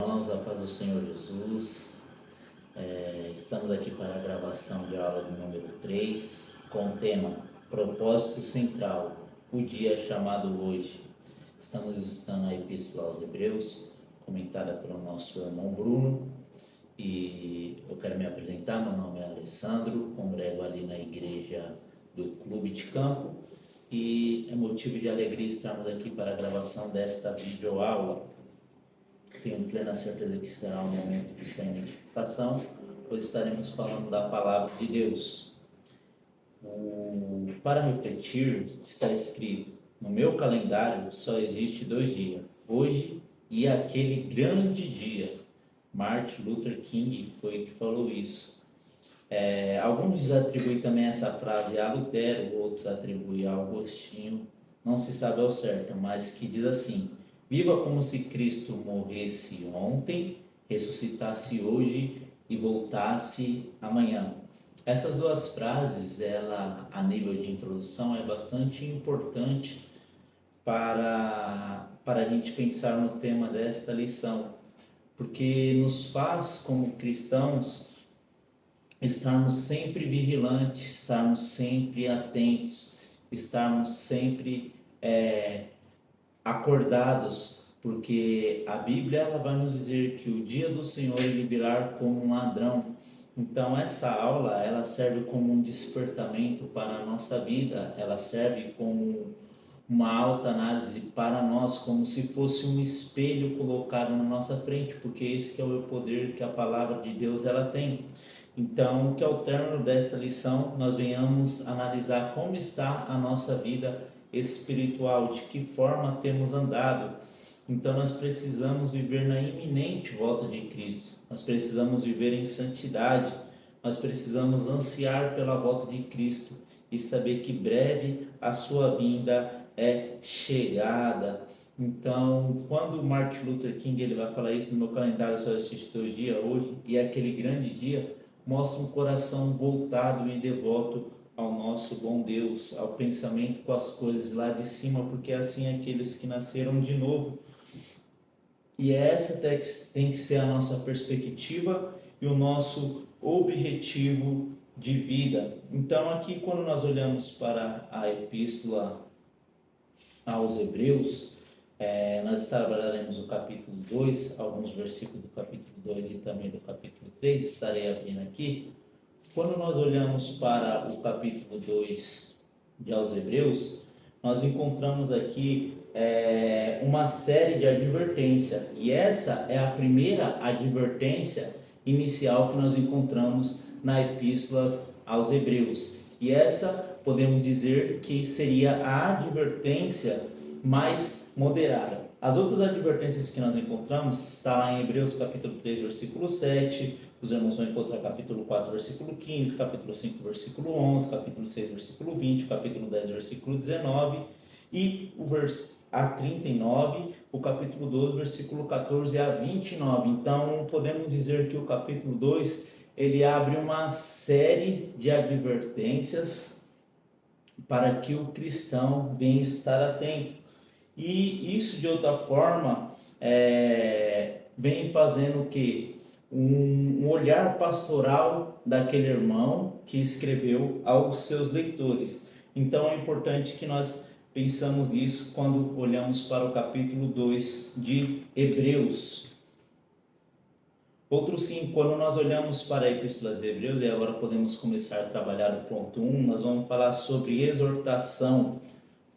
Irmãos, a paz do Senhor Jesus. Estamos aqui para a gravação de aula de número 3, com o tema Propósito Central, o dia chamado hoje. Estamos estudando a Epístola aos Hebreus, comentada pelo nosso irmão Bruno, e eu quero me apresentar. Meu nome é Alessandro, congrego ali na igreja do Clube de Campo, e é motivo de alegria estarmos aqui para a gravação desta videoaula. Tenho plena certeza que será um momento de plena edificação, pois estaremos falando da palavra de Deus. Para refletir, está escrito: no meu calendário só existe 2 dias, hoje e aquele grande dia. Martin Luther King foi o que falou isso. Alguns atribuem também essa frase a Lutero, outros atribuem a Agostinho, não se sabe ao certo, mas que diz assim: viva como se Cristo morresse ontem, ressuscitasse hoje e voltasse amanhã. Essas duas frases, ela, a nível de introdução, é bastante importante para a gente pensar no tema desta lição, porque nos faz, como cristãos, estarmos sempre vigilantes, estarmos sempre atentos, estarmos sempre acordados, porque a Bíblia ela vai nos dizer que o dia do Senhor ele virá como um ladrão. Então essa aula ela serve como um despertamento para a nossa vida, ela serve como uma alta análise para nós, como se fosse um espelho colocado na nossa frente, porque esse que é o poder que a palavra de Deus ela tem. Então, que ao término desta lição nós venhamos analisar como está a nossa vida espiritual, de que forma temos andado. Então nós precisamos viver na iminente volta de Cristo, nós precisamos viver em santidade, nós precisamos ansiar pela volta de Cristo e saber que breve a sua vinda é chegada. Então, quando Martin Luther King ele vai falar isso: no meu calendário só existe 2 dias, hoje e aquele grande dia, mostra um coração voltado e devoto ao nosso bom Deus, ao pensamento com as coisas lá de cima, porque é assim aqueles que nasceram de novo. E essa tem que ser a nossa perspectiva e o nosso objetivo de vida. Então aqui, quando nós olhamos para a Epístola aos Hebreus, nós trabalharemos o capítulo 2, alguns versículos do capítulo 2 e também do capítulo 3, estarei abrindo aqui. Quando nós olhamos para o capítulo 2 de aos Hebreus, nós encontramos aqui uma série de advertências, e essa é a primeira advertência inicial que nós encontramos na Epístola aos Hebreus, e essa podemos dizer que seria a advertência mais moderada. As outras advertências que nós encontramos está lá em Hebreus capítulo 3, versículo 7, os irmãos vão encontrar capítulo 4, versículo 15, capítulo 5, versículo 11, capítulo 6, versículo 20, capítulo 10, versículo 19 e a 39, o capítulo 12, versículo 14 a 29. Então, podemos dizer que o capítulo 2, ele abre uma série de advertências para que o cristão venha estar atento. E isso, de outra forma, vem fazendo o quê? Um olhar pastoral daquele irmão que escreveu aos seus leitores. Então é importante que nós pensamos nisso quando olhamos para o capítulo 2 de Hebreus. Outro sim, quando nós olhamos para a Epístola de Hebreus, e agora podemos começar a trabalhar o ponto 1, nós vamos falar sobre exortação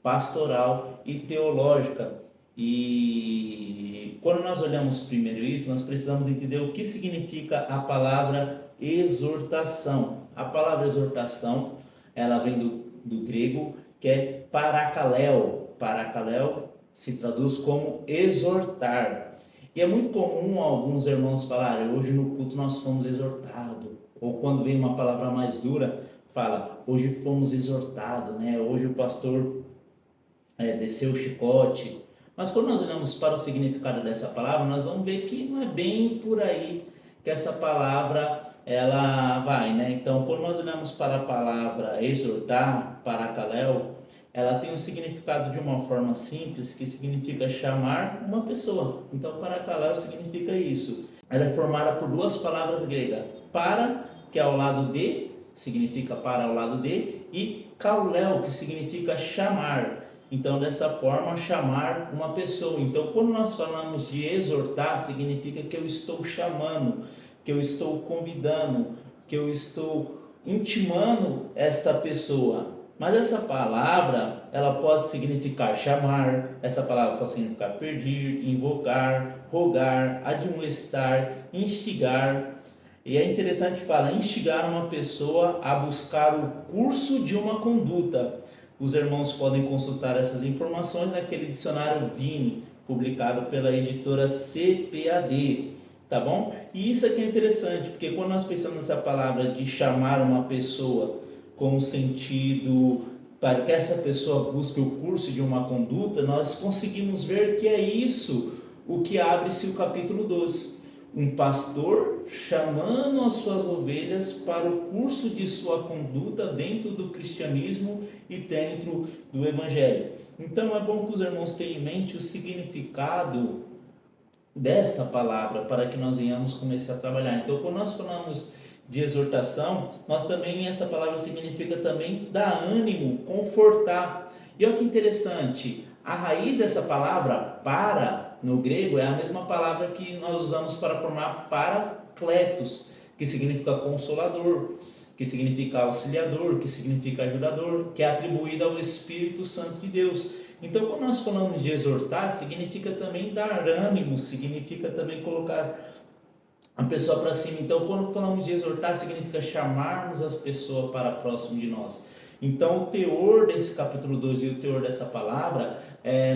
pastoral e teológica. E quando nós olhamos primeiro isso, nós precisamos entender o que significa a palavra exortação. A palavra exortação, ela vem do grego, que é parakaleo. Parakaleo se traduz como exortar. E é muito comum alguns irmãos falarem: hoje no culto nós fomos exortados. Ou quando vem uma palavra mais dura, fala: hoje fomos exortados, né? Hoje o pastor desceu o chicote. Mas quando nós olhamos para o significado dessa palavra, nós vamos ver que não é bem por aí que essa palavra ela vai, né? Então, quando nós olhamos para a palavra exortar, parakaleo, ela tem um significado de uma forma simples, que significa chamar uma pessoa. Então, parakaleo significa isso. Ela é formada por duas palavras gregas. Para, que é ao lado de, significa para ao lado de, e kauleo, que significa chamar. Então, dessa forma, chamar uma pessoa. Então, quando nós falamos de exortar, significa que eu estou chamando, que eu estou convidando, que eu estou intimando esta pessoa. Mas essa palavra, ela pode significar chamar, essa palavra pode significar pedir, invocar, rogar, admoestar, instigar. E é interessante que fala instigar uma pessoa a buscar o curso de uma conduta. Os irmãos podem consultar essas informações naquele dicionário Vini, publicado pela editora CPAD, tá bom? E isso aqui é interessante, porque quando nós pensamos nessa palavra de chamar uma pessoa com o sentido para que essa pessoa busque o curso de uma conduta, nós conseguimos ver que é isso o que abre-se o capítulo 12. Um pastor chamando as suas ovelhas para o curso de sua conduta dentro do cristianismo e dentro do evangelho. Então é bom que os irmãos tenham em mente o significado desta palavra para que nós venhamos começar a trabalhar. Então, quando nós falamos de exortação, nós também, essa palavra significa também dar ânimo, confortar. E olha que interessante, a raiz dessa palavra para, no grego, é a mesma palavra que nós usamos para formar paracletos, que significa consolador, que significa auxiliador, que significa ajudador, que é atribuída ao Espírito Santo de Deus. Então, quando nós falamos de exortar, significa também dar ânimo, significa também colocar a pessoa para cima. Então, quando falamos de exortar, significa chamarmos as pessoas para próximo de nós. Então, o teor desse capítulo 2 e o teor dessa palavra,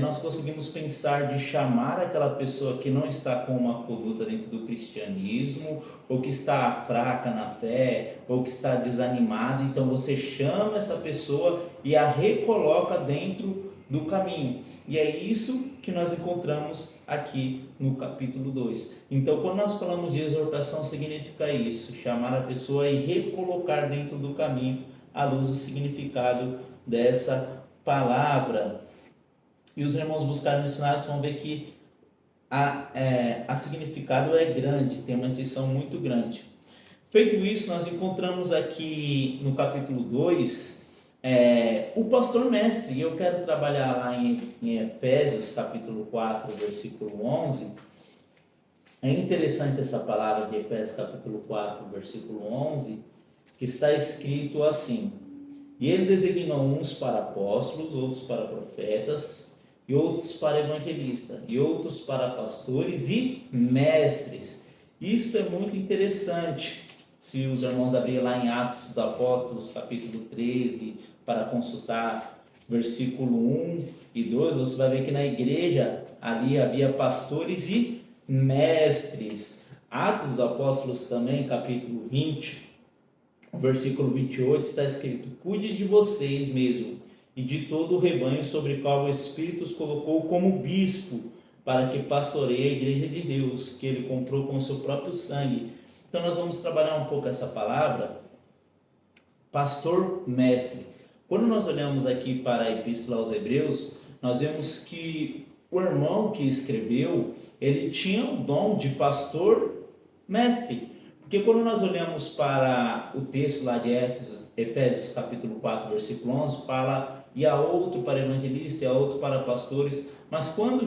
nós conseguimos pensar de chamar aquela pessoa que não está com uma conduta dentro do cristianismo, ou que está fraca na fé, ou que está desanimada. Então, você chama essa pessoa e a recoloca dentro do caminho. E é isso que nós encontramos aqui no capítulo 2. Então, quando nós falamos de exortação, significa isso, chamar a pessoa e recolocar dentro do caminho à luz do significado dessa palavra. E os irmãos buscaram dicionários vão ver que a significado é grande, tem uma extensão muito grande. Feito isso, nós encontramos aqui no capítulo 2 o pastor mestre, e eu quero trabalhar lá em Efésios capítulo 4, versículo 11. É interessante essa palavra de Efésios capítulo 4, versículo 11, que está escrito assim: e ele designou uns para apóstolos, outros para profetas, e outros para evangelistas, e outros para pastores e mestres. Isso é muito interessante. Se os irmãos abrirem lá em Atos dos Apóstolos, capítulo 13, para consultar versículo 1 e 2, você vai ver que na igreja ali havia pastores e mestres. Atos dos Apóstolos também, capítulo 20, versículo 28, está escrito: cuide de vocês mesmo e de todo o rebanho sobre o qual o Espírito os colocou como bispo, para que pastoreie a igreja de Deus, que ele comprou com o seu próprio sangue. Então nós vamos trabalhar um pouco essa palavra, pastor mestre. Quando nós olhamos aqui para a Epístola aos Hebreus, nós vemos que o irmão que escreveu, ele tinha o dom de pastor mestre. Porque quando nós olhamos para o texto lá de Efésios capítulo 4, versículo 11, fala: e há outro para evangelista, e há outro para pastores, mas quando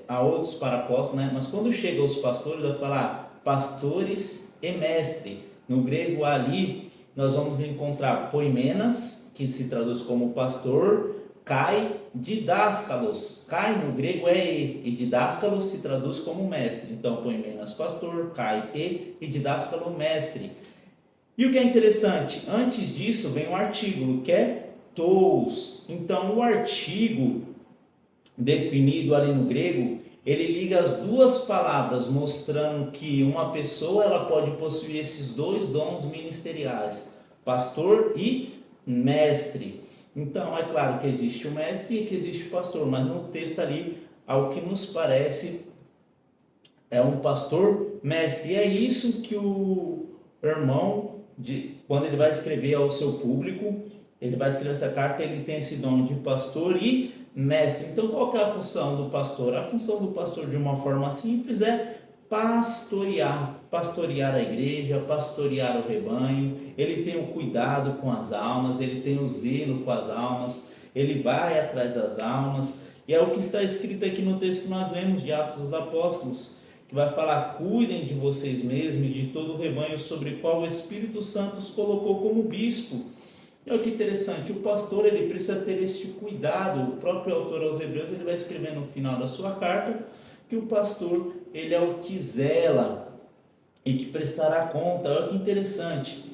há outros para apóstolos, né? Mas quando chega aos pastores, vai falar pastores e mestre. No grego ali, nós vamos encontrar poimenas, que se traduz como pastor, Kai, didáscalos. Kai no grego é e didáscalos se traduz como mestre. Então, poimenas, pastor, Kai, e didáscalo, mestre. E o que é interessante, antes disso vem um artigo, que é tous. Então, o artigo definido ali no grego, ele liga as duas palavras, mostrando que uma pessoa ela pode possuir esses dois dons ministeriais, pastor e mestre. Então, é claro que existe o mestre e que existe o pastor, mas no texto ali, ao que nos parece, é um pastor mestre. E é isso que o irmão, quando ele vai escrever ao seu público, ele vai escrever essa carta, ele tem esse dom de pastor e mestre. Então, qual que é a função do pastor? A função do pastor, de uma forma simples, é pastorear a igreja, pastorear o rebanho. Ele tem o cuidado com as almas, ele tem o zelo com as almas, ele vai atrás das almas, e é o que está escrito aqui no texto que nós lemos de Atos dos Apóstolos, que vai falar: cuidem de vocês mesmos e de todo o rebanho sobre o qual o Espírito Santo os colocou como bispo. E olha que interessante, o pastor, ele precisa ter este cuidado. O próprio autor aos Hebreus, ele vai escrever no final da sua carta que o pastor, ele é o que zela e que prestará conta. Olha que interessante.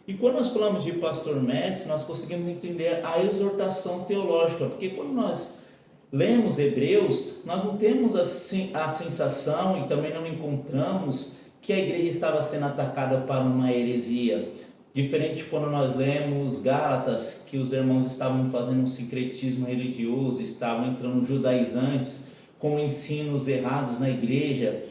E quando nós falamos de pastor mestre, nós conseguimos entender a exortação teológica, porque quando nós lemos Hebreus, nós não temos a sensação, e também não encontramos, que a igreja estava sendo atacada para uma heresia. Diferente quando nós lemos Gálatas, que os irmãos estavam fazendo um sincretismo religioso, estavam entrando judaizantes com ensinos errados na igreja,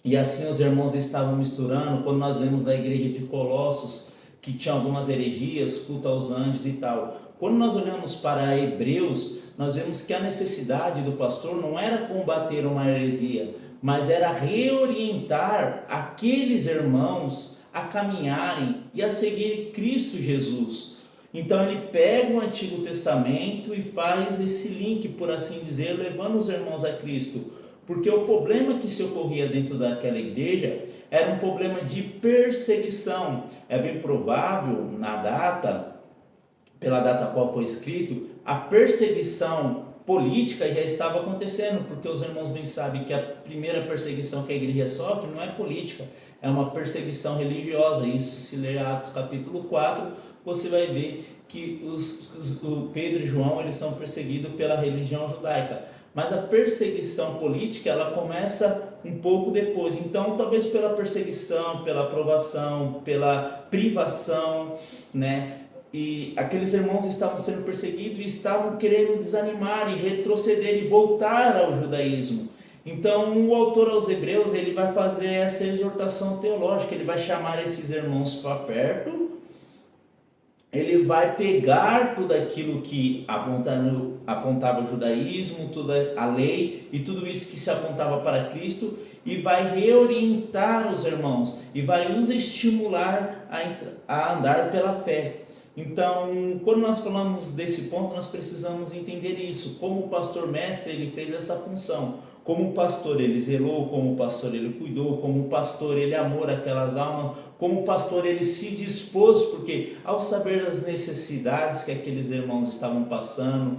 e assim os irmãos estavam misturando. Quando nós lemos da igreja de Colossos, que tinha algumas heresias, culto aos anjos e tal. Quando nós olhamos para Hebreus, nós vemos que a necessidade do pastor não era combater uma heresia, mas era reorientar aqueles irmãos a caminharem e a seguir Cristo Jesus. Então ele pega o Antigo Testamento e faz esse link, por assim dizer, levando os irmãos a Cristo. Porque o problema que se ocorria dentro daquela igreja era um problema de perseguição. É bem provável, pela data a qual foi escrito, a perseguição política já estava acontecendo, porque os irmãos bem sabem que a primeira perseguição que a igreja sofre não é política, é uma perseguição religiosa. Isso, se ler Atos capítulo 4, você vai ver que o Pedro e João, eles são perseguidos pela religião judaica. Mas a perseguição política, ela começa um pouco depois. Então, talvez pela perseguição, pela aprovação, pela privação, né? E aqueles irmãos estavam sendo perseguidos e estavam querendo desanimar e retroceder e voltar ao judaísmo. Então, o autor aos Hebreus, ele vai fazer essa exortação teológica, ele vai chamar esses irmãos para perto. Ele vai pegar tudo aquilo que apontava o judaísmo, toda a lei e tudo isso que se apontava para Cristo, e vai reorientar os irmãos e vai os estimular a andar pela fé. Então, quando nós falamos desse ponto, nós precisamos entender isso. Como o pastor mestre, ele fez essa função. Como pastor ele zelou, como pastor ele cuidou, como pastor ele amou aquelas almas, como pastor ele se dispôs, porque ao saber das necessidades que aqueles irmãos estavam passando,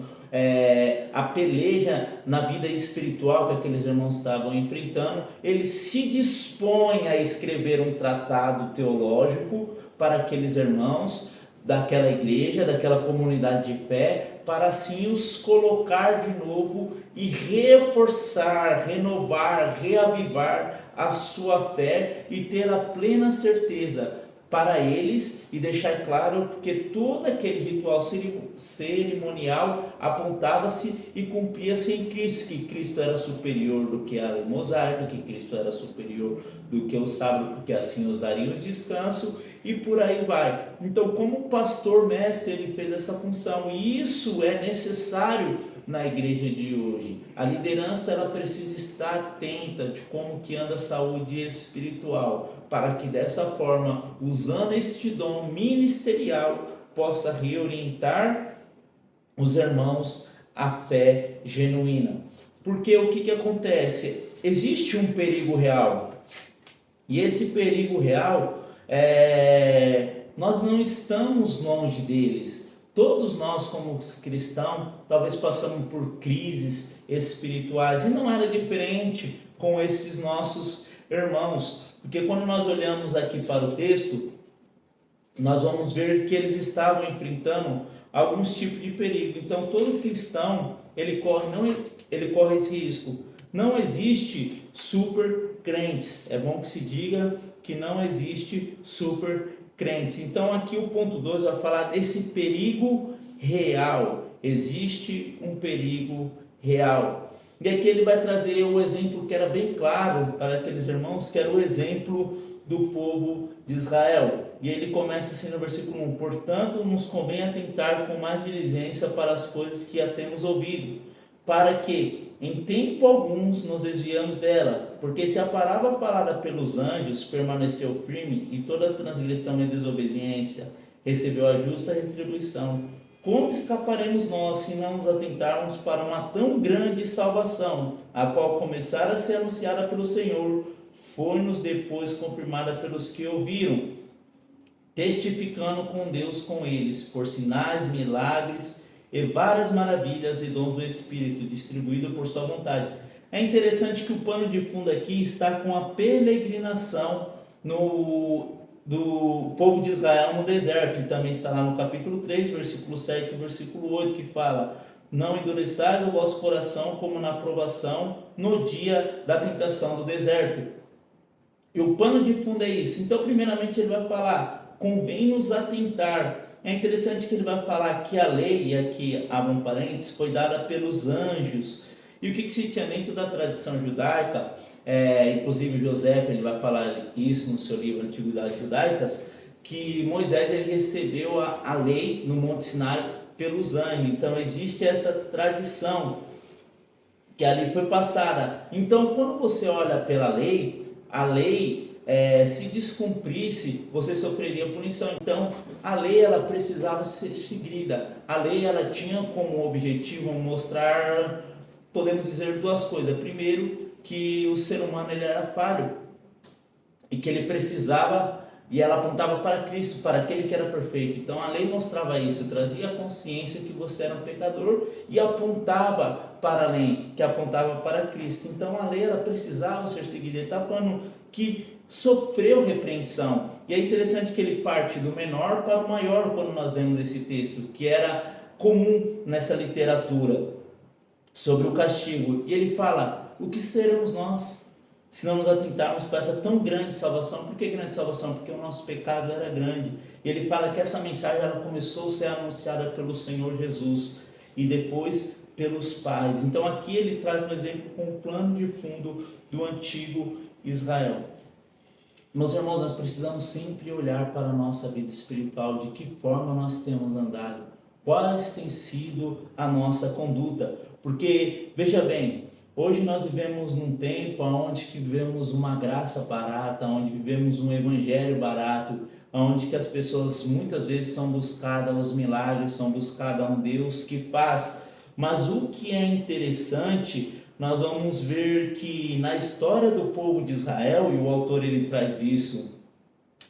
a peleja na vida espiritual que aqueles irmãos estavam enfrentando, ele se dispõe a escrever um tratado teológico para aqueles irmãos daquela igreja, daquela comunidade de fé, para assim os colocar de novo e reforçar, renovar, reavivar a sua fé e ter a plena certeza para eles, e deixar claro que todo aquele ritual cerimonial apontava-se e cumpria-se em Cristo, que Cristo era superior do que a lei mosaica, que Cristo era superior do que o sábado, porque assim os daria o descanso, e por aí vai. Então, como pastor mestre, ele fez essa função, e isso é necessário na igreja de hoje. A liderança, ela precisa estar atenta de como que anda a saúde espiritual, para que dessa forma, usando este dom ministerial, possa reorientar os irmãos à fé genuína. Porque o que acontece? Existe um perigo real, e esse perigo real, nós não estamos longe deles. Todos nós, como cristãos, talvez passamos por crises espirituais, e não era diferente com esses nossos irmãos, porque quando nós olhamos aqui para o texto, nós vamos ver que eles estavam enfrentando alguns tipos de perigo. Então, todo cristão, ele corre esse risco. Não existe super crentes. É bom que se diga que não existe super crentes. Então, aqui o ponto 2 vai falar desse perigo real. Existe um perigo real. E aqui ele vai trazer o exemplo que era bem claro para aqueles irmãos, que era o exemplo do povo de Israel. E ele começa assim no versículo 1: portanto, nos convém atentar com mais diligência para as coisas que já temos ouvido, para que em tempo alguns nos desviamos dela, porque se a palavra falada pelos anjos permaneceu firme e toda transgressão e desobediência recebeu a justa retribuição, como escaparemos nós se não nos atentarmos para uma tão grande salvação, a qual começara a ser anunciada pelo Senhor, foi-nos depois confirmada pelos que ouviram, testificando com Deus com eles, por sinais, milagres e várias maravilhas e dons do Espírito, distribuído por sua vontade. É interessante que o pano de fundo aqui está com a peregrinação do povo de Israel no deserto, e também está lá no capítulo 3, versículo 7 e versículo 8, que fala: não endureçais o vosso coração como na provação no dia da tentação do deserto. E o pano de fundo é isso. Então, primeiramente, ele vai falar: convém nos atentar. É interessante que ele vai falar que a lei, e aqui abre um parênteses, foi dada pelos anjos. E o que se tinha dentro da tradição judaica, inclusive José, ele vai falar isso no seu livro Antiguidades Judaicas, que Moisés ele recebeu a lei no Monte Sinai pelos anjos. Então existe essa tradição que ali foi passada. Então quando você olha pela lei, a lei se descumprisse, você sofreria punição. Então a lei ela precisava ser seguida. A lei ela tinha como objetivo mostrar, podemos dizer, duas coisas. Primeiro, que o ser humano ele era falho e que ele precisava, e ela apontava para Cristo, para aquele que era perfeito. Então a lei mostrava isso, trazia a consciência que você era um pecador e apontava para além, que apontava para Cristo. Então a lei ela precisava ser seguida. Ele está falando que sofreu repreensão. E é interessante que ele parte do menor para o maior quando nós lemos esse texto, que era comum nessa literatura sobre o castigo. E ele fala: o que seremos nós se não nos atentarmos para essa tão grande salvação? Por que grande salvação? Porque o nosso pecado era grande. E ele fala que essa mensagem ela começou a ser anunciada pelo Senhor Jesus e depois pelos pais. Então aqui ele traz um exemplo com o plano de fundo do antigo Israel. Meus irmãos, nós precisamos sempre olhar para a nossa vida espiritual, de que forma nós temos andado, quais tem sido a nossa conduta. Porque, veja bem, hoje nós vivemos num tempo onde que vivemos uma graça barata, onde vivemos um evangelho barato, onde que as pessoas muitas vezes são buscadas aos milagres, são buscadas a um Deus que faz. Mas o que é interessante, nós vamos ver que na história do povo de Israel, e o autor ele traz disso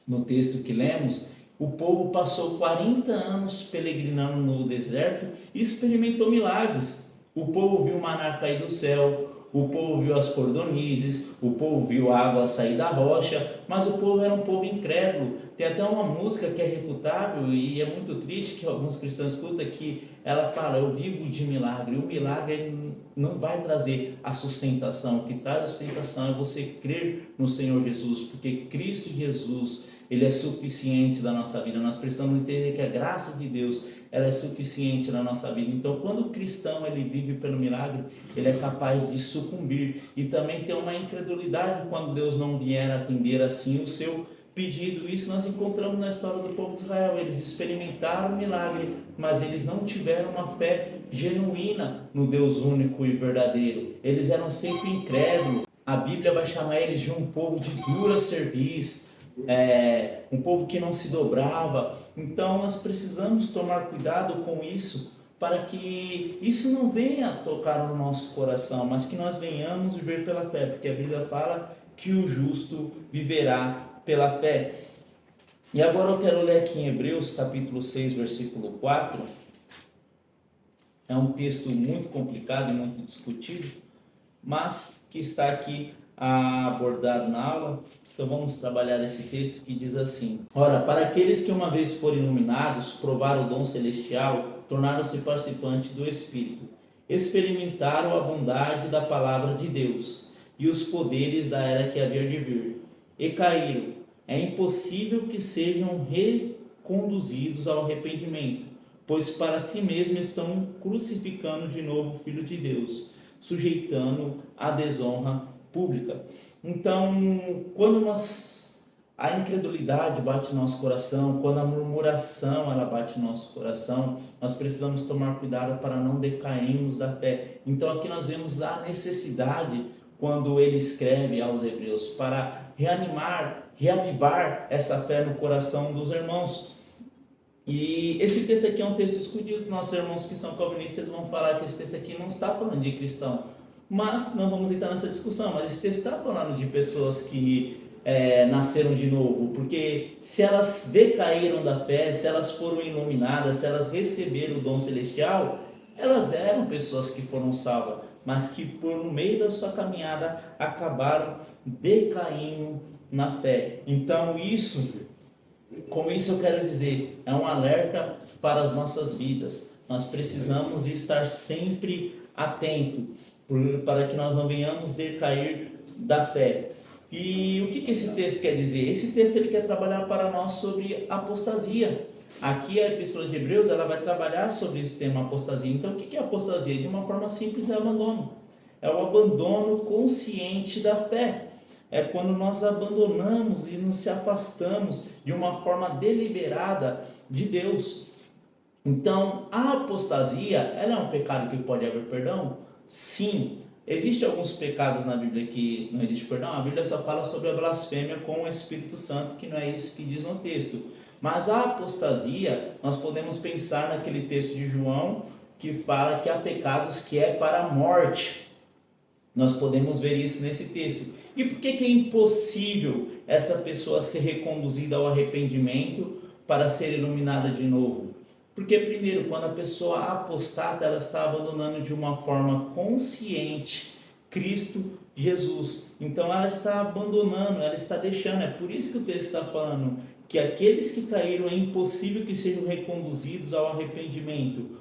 no texto que lemos, o povo passou 40 anos peregrinando no deserto e experimentou milagres. O povo viu o maná cair do céu, o povo viu as cordonizes, o povo viu a água sair da rocha, mas o povo era um povo incrédulo. Tem até uma música que é refutável e é muito triste que alguns cristãos escutam, que ela fala: eu vivo de milagre. O milagre não vai trazer a sustentação. O que traz a sustentação é você crer no Senhor Jesus, porque Cristo Jesus ele é suficiente da nossa vida. Nós precisamos entender que a graça de Deus ela é suficiente na nossa vida. Então, quando o cristão ele vive pelo milagre, ele é capaz de sucumbir e também ter uma incredulidade quando Deus não vier atender assim o seu pedido. Isso nós encontramos na história do povo de Israel. Eles experimentaram o milagre, mas eles não tiveram uma fé genuína no Deus único e verdadeiro. Eles eram sempre incrédulos. A Bíblia vai chamar eles de um povo de dura cerviz, um povo que não se dobrava. Então nós precisamos tomar cuidado com isso, para que isso não venha tocar no nosso coração, mas que nós venhamos viver pela fé, porque a Bíblia fala que o justo viverá pela fé. E agora eu quero ler aqui em Hebreus capítulo 6, versículo 4. É um texto muito complicado e muito discutido, mas que está aqui abordado na aula. Então vamos trabalhar esse texto que diz assim: ora, para aqueles que uma vez foram iluminados, provaram o dom celestial, tornaram-se participantes do Espírito, experimentaram a bondade da palavra de Deus e os poderes da era que havia de vir, e caíram. É impossível que sejam reconduzidos ao arrependimento, pois para si mesmos estão crucificando de novo o Filho de Deus. sujeitando a desonra pública. Então, quando a incredulidade bate no nosso coração, quando a murmuração ela bate no nosso coração, nós precisamos tomar cuidado para não decairmos da fé. Então aqui nós vemos a necessidade, quando ele escreve aos Hebreus, para reanimar, reavivar essa fé no coração dos irmãos. E esse texto aqui é um texto escondido. Nossos irmãos que são calvinistas vão falar que esse texto aqui não está falando de cristão, mas não vamos entrar nessa discussão. Mas esse texto está falando de pessoas que nasceram de novo, porque se elas decaíram da fé, se elas foram iluminadas, se elas receberam o dom celestial, elas eram pessoas que foram salvas, mas que por meio da sua caminhada acabaram decaindo na fé. Então com isso eu quero dizer, é um alerta para as nossas vidas. Nós precisamos estar sempre atentos para que nós não venhamos decair da fé. E o que esse texto quer dizer? Esse texto ele quer trabalhar para nós sobre apostasia. Aqui a Epístola de Hebreus ela vai trabalhar sobre esse tema apostasia. Então o que é apostasia? De uma forma simples é abandono. É o abandono consciente da fé. É quando nós abandonamos e nos afastamos de uma forma deliberada de Deus. Então, a apostasia, ela é um pecado que pode haver perdão? Sim. Existem alguns pecados na Bíblia que não existe perdão. A Bíblia só fala sobre a blasfêmia com o Espírito Santo, que não é isso que diz no texto. Mas a apostasia, nós podemos pensar naquele texto de João, que fala que há pecados que é para a morte. Nós podemos ver isso nesse texto. E por que é impossível essa pessoa ser reconduzida ao arrependimento para ser iluminada de novo? Porque primeiro, quando a pessoa apostata, ela está abandonando de uma forma consciente Cristo Jesus. Então ela está abandonando, ela está deixando. É por isso que o texto está falando que aqueles que caíram é impossível que sejam reconduzidos ao arrependimento,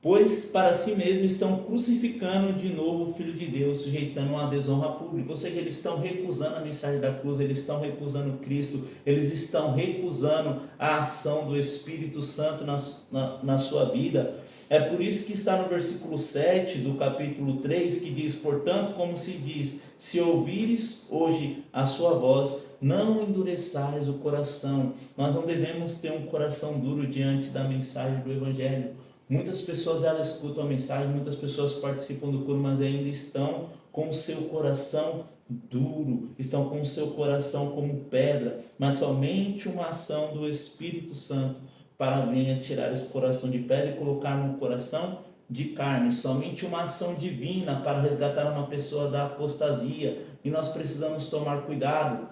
pois para si mesmo estão crucificando de novo o Filho de Deus, sujeitando uma desonra pública. Ou seja, eles estão recusando a mensagem da cruz, eles estão recusando Cristo, eles estão recusando a ação do Espírito Santo na sua vida. É por isso que está no versículo 7 do capítulo 3, que diz: portanto, como se diz, se ouvires hoje a sua voz, não endureçais o coração. Nós não devemos ter um coração duro diante da mensagem do Evangelho. Muitas pessoas elas escutam a mensagem, muitas pessoas participam do culto, mas ainda estão com o seu coração duro, estão com o seu coração como pedra, mas somente uma ação do Espírito Santo para vir tirar esse coração de pedra e colocar no coração de carne, somente uma ação divina para resgatar uma pessoa da apostasia. E nós precisamos tomar cuidado,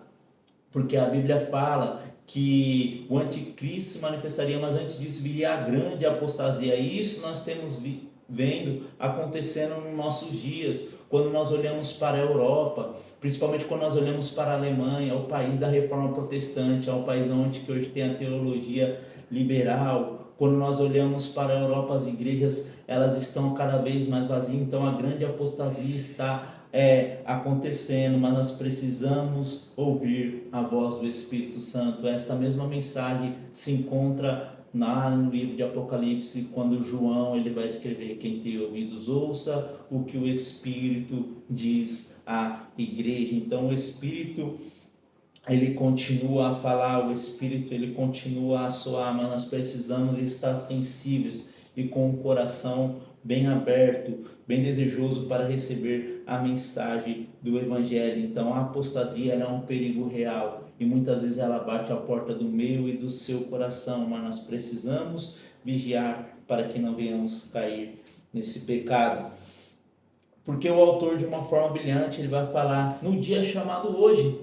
porque a Bíblia fala que o anticristo se manifestaria, mas antes disso viria a grande apostasia. E isso nós temos vendo acontecendo nos nossos dias, quando nós olhamos para a Europa, principalmente quando nós olhamos para a Alemanha, o país da reforma protestante, é o país onde que hoje tem a teologia liberal. Quando nós olhamos para a Europa, as igrejas elas estão cada vez mais vazias, então a grande apostasia está acontecendo, mas nós precisamos ouvir a voz do Espírito Santo. Essa mesma mensagem se encontra no livro de Apocalipse, quando João ele vai escrever: quem tem ouvidos ouça o que o Espírito diz à igreja. Então o Espírito ele continua a falar, o Espírito ele continua a soar, mas nós precisamos estar sensíveis e com o coração bem aberto, bem desejoso para receber a mensagem do Evangelho. Então a apostasia é um perigo real e muitas vezes ela bate à porta do meu e do seu coração, mas nós precisamos vigiar para que não venhamos cair nesse pecado. Porque o autor, de uma forma brilhante, ele vai falar no dia chamado hoje.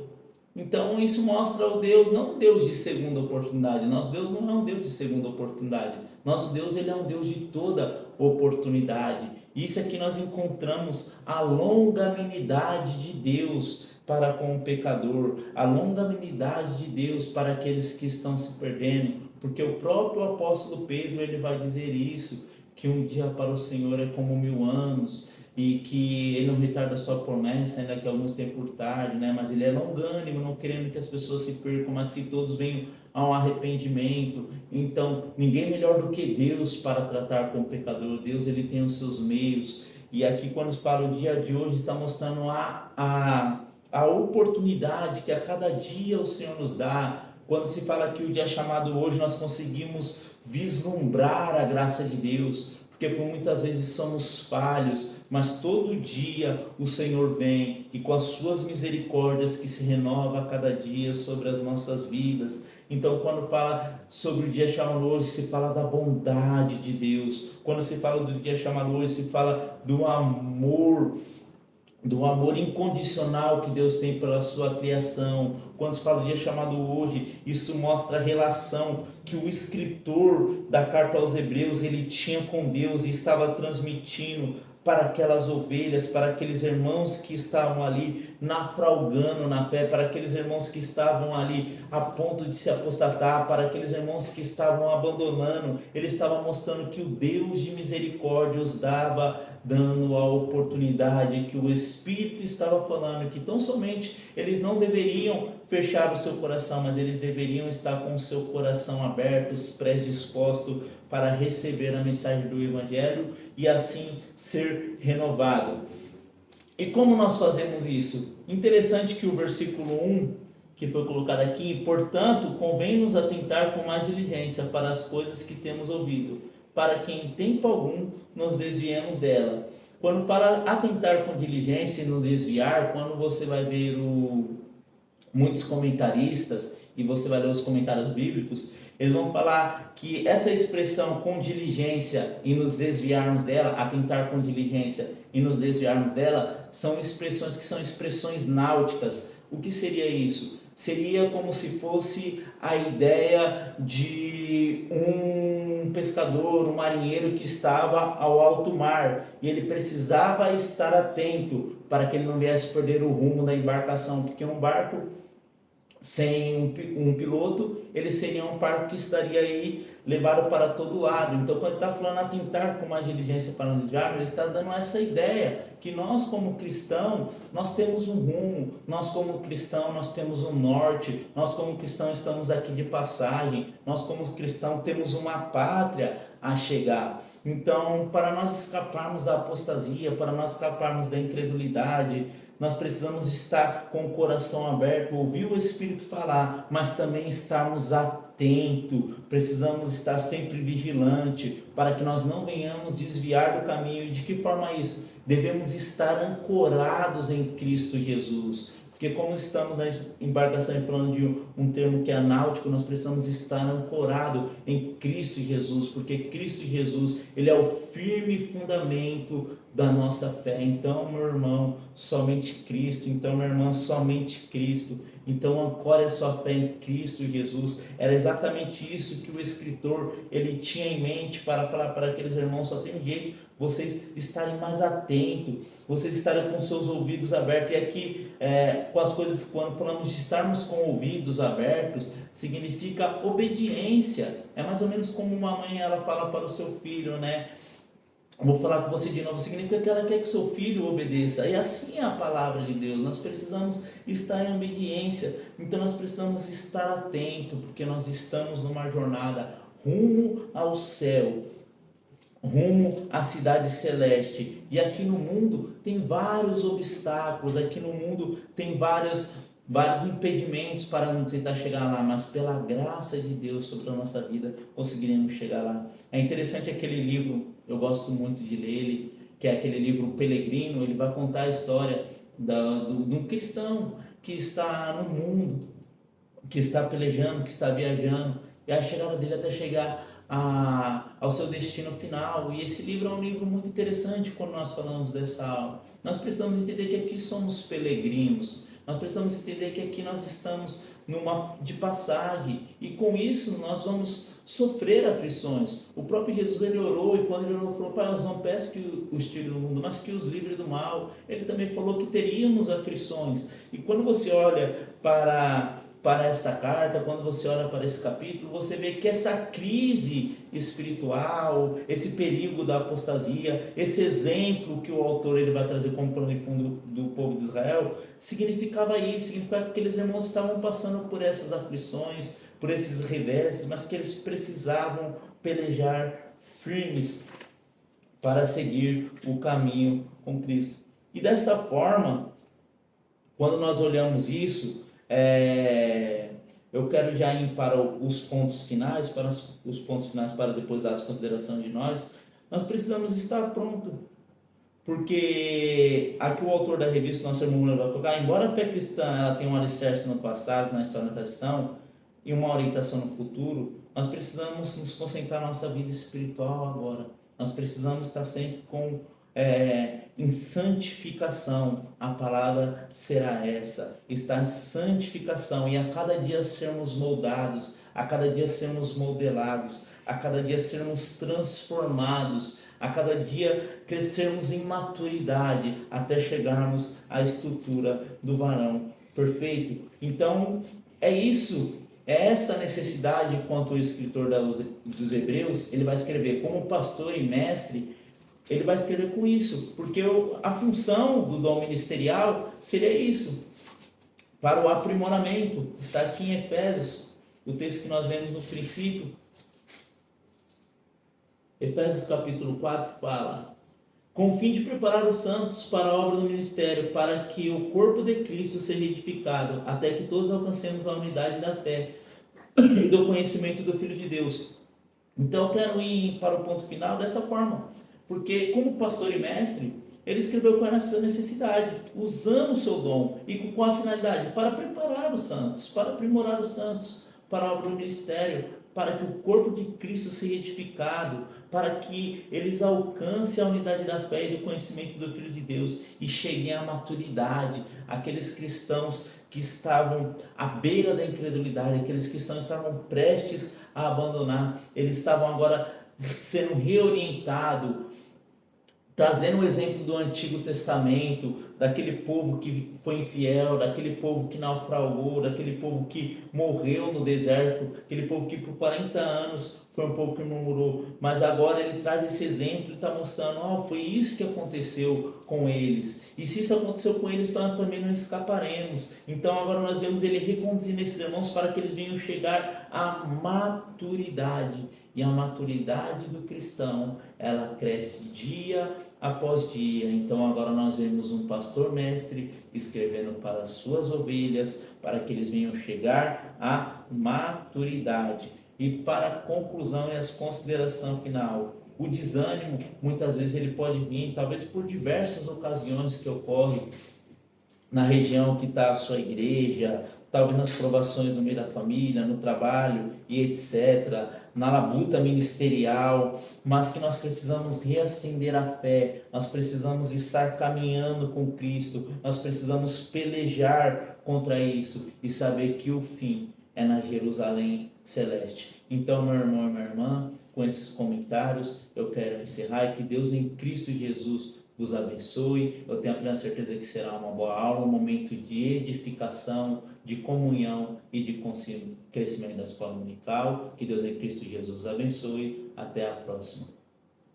Então isso mostra o Deus, não um Deus de segunda oportunidade. Nosso Deus não é um Deus de segunda oportunidade. Nosso Deus ele é um Deus de toda oportunidade. Isso aqui nós encontramos a longanimidade de Deus para com o pecador, a longanimidade de Deus para aqueles que estão se perdendo, porque o próprio apóstolo Pedro ele vai dizer isso, que um dia para o Senhor é como 1000 anos, e que ele não retarda a sua promessa, ainda que alguns tenham por tarde, né? Mas ele é longânimo, não querendo que as pessoas se percam, mas que todos venham ao arrependimento. Então, ninguém melhor do que Deus para tratar com o pecador. Deus ele tem os seus meios, E aqui quando fala o dia de hoje, está mostrando a oportunidade que a cada dia o Senhor nos dá. Quando se fala que o dia chamado hoje, nós conseguimos vislumbrar a graça de Deus, porque por muitas vezes somos falhos, mas todo dia o Senhor vem e com as suas misericórdias que se renova a cada dia sobre as nossas vidas. Então, quando fala sobre o dia chamado hoje, se fala da bondade de Deus. Quando se fala do dia chamado hoje, se fala do amor incondicional que Deus tem pela sua criação. Quando se fala do dia chamado hoje, isso mostra a relação que o escritor da carta aos Hebreus ele tinha com Deus e estava transmitindo para aquelas ovelhas, para aqueles irmãos que estavam ali naufragando na fé, para aqueles irmãos que estavam ali a ponto de se apostatar, para aqueles irmãos que estavam abandonando. Ele estava mostrando que o Deus de misericórdia os dando a oportunidade, que o Espírito estava falando que tão somente eles não deveriam fechar o seu coração, mas eles deveriam estar com o seu coração aberto, predisposto para receber a mensagem do Evangelho e assim ser renovado. E como nós fazemos isso? Interessante que o versículo 1, que foi colocado aqui, portanto, convém-nos atentar com mais diligência para as coisas que temos ouvido, para que em tempo algum nos desviemos dela. Quando fala atentar com diligência e nos desviar, quando você vai ver muitos comentaristas e você vai ler os comentários bíblicos, eles vão falar que essa expressão com diligência e nos desviarmos dela, atentar com diligência e nos desviarmos dela, são expressões que são expressões náuticas. O que seria isso? Seria como se fosse a ideia de um pescador, um marinheiro que estava ao alto mar e ele precisava estar atento para que ele não viesse perder o rumo da embarcação, porque um barco sem um piloto, ele seria um barco que estaria aí levado para todo lado. Então, quando ele está falando atentar com mais diligência para nos desviarmos, ele está dando essa ideia que nós como cristão, nós temos um rumo, nós como cristão, nós temos um norte, nós como cristão estamos aqui de passagem, nós como cristão temos uma pátria a chegar. Então, para nós escaparmos da apostasia, para nós escaparmos da incredulidade, nós precisamos estar com o coração aberto, ouvir o Espírito falar, mas também estarmos atentos, precisamos estar sempre vigilante, para que nós não venhamos desviar do caminho. E de que forma isso? Devemos estar ancorados em Cristo Jesus. Porque como estamos na embarcação falando de um termo que é náutico, nós precisamos estar ancorado em Cristo Jesus, porque Cristo Jesus, ele é o firme fundamento da nossa fé. Então, meu irmão, somente Cristo. Então, minha irmã, somente Cristo. Então, ancore a sua fé em Cristo Jesus. Era exatamente isso que o escritor ele tinha em mente para falar para aqueles irmãos. Só tem um jeito, vocês estarem mais atentos, vocês estarem com seus ouvidos abertos. E aqui, com as coisas, quando falamos de estarmos com ouvidos abertos, significa obediência. É mais ou menos como uma mãe ela fala para o seu filho, né? Vou falar com você de novo, significa que ela quer que seu filho obedeça. E assim é a palavra de Deus. Nós precisamos estar em obediência. Então nós precisamos estar atentos, porque nós estamos numa jornada rumo ao céu, rumo à cidade celeste. E aqui no mundo tem vários obstáculos, aqui no mundo tem vários impedimentos para não tentar chegar lá, mas pela graça de Deus sobre a nossa vida conseguiremos chegar lá. É interessante aquele livro, eu gosto muito de ler ele, que é aquele livro Peregrino. Ele vai contar a história de um cristão que está no mundo, que está pelejando, que está viajando, e a chegada dele até chegar ao seu destino final. E esse livro é um livro muito interessante quando nós falamos dessa aula. Nós precisamos entender que aqui somos peregrinos, nós precisamos entender que aqui nós estamos de passagem, e com isso nós vamos sofrer aflições. O próprio Jesus ele orou, e quando ele orou falou: Pai, eu não peço que os tire do mundo, mas que os livre do mal. Ele também falou que teríamos aflições. E quando você olha para esta carta, quando você olha para esse capítulo, você vê que essa crise espiritual, esse perigo da apostasia, esse exemplo que o autor ele vai trazer como plano de fundo do povo de Israel, significava isso, significava que aqueles irmãos estavam passando por essas aflições, por esses reveses, mas que eles precisavam pelejar firmes. para seguir o caminho com Cristo. E desta forma, quando nós olhamos isso, eu quero já ir para os pontos finais, para depois dar as considerações de nós precisamos estar pronto, porque aqui o autor da revista Nossa Irmã vai colocar, embora a fé cristã ela tenha um alicerce no passado, na história da tradição, e uma orientação no futuro, nós precisamos nos concentrar na nossa vida espiritual agora. Nós precisamos estar sempre em santificação. A palavra será essa, estar em santificação, e a cada dia sermos moldados, a cada dia sermos modelados, a cada dia sermos transformados, a cada dia crescermos em maturidade, até chegarmos à estrutura do varão perfeito. Então, é isso, é essa necessidade quanto o escritor dos Hebreus, ele vai escrever como pastor e mestre, ele vai escrever com isso, porque a função do dom ministerial seria isso, para o aprimoramento. Está aqui em Efésios, o texto que nós vemos no princípio, Efésios capítulo 4, fala: com o fim de preparar os santos para a obra do ministério, para que o corpo de Cristo seja edificado, até que todos alcancemos a unidade da fé e do conhecimento do Filho de Deus. Então eu quero ir para o ponto final dessa forma, porque como pastor e mestre, ele escreveu com essa necessidade, usando o seu dom e com a finalidade para preparar os santos, para aprimorar os santos para a obra do ministério, para que o corpo de Cristo seja edificado, para que eles alcancem a unidade da fé e do conhecimento do Filho de Deus e cheguem à maturidade. Aqueles cristãos que estavam à beira da incredulidade, aqueles cristãos que estavam prestes a abandonar, eles estavam agora sendo reorientados, trazendo o exemplo do Antigo Testamento, daquele povo que foi infiel, daquele povo que naufragou, daquele povo que morreu no deserto, aquele povo que por 40 anos foi um povo que murmurou, mas agora ele traz esse exemplo e está mostrando, foi isso que aconteceu com eles, e se isso aconteceu com eles, nós também não escaparemos. Então agora nós vemos ele reconduzindo esses irmãos para que eles venham chegar à maturidade, e a maturidade do cristão, ela cresce dia após dia. Então agora nós vemos um pastor mestre escrevendo para as suas ovelhas, para que eles venham chegar à maturidade. E para a conclusão e as consideração final, o desânimo, muitas vezes ele pode vir, talvez por diversas ocasiões que ocorrem na região que está a sua igreja, talvez nas provações no meio da família, no trabalho e etc., na labuta ministerial, mas que nós precisamos reacender a fé, nós precisamos estar caminhando com Cristo, nós precisamos pelejar contra isso e saber que o fim é na Jerusalém celeste. Então, meu irmão e minha irmã, com esses comentários, eu quero encerrar, e que Deus em Cristo Jesus vos abençoe. Eu tenho a plena certeza que será uma boa aula, um momento de edificação, de comunhão e de crescimento da escola dominical. Que Deus em Cristo Jesus abençoe. Até a próxima.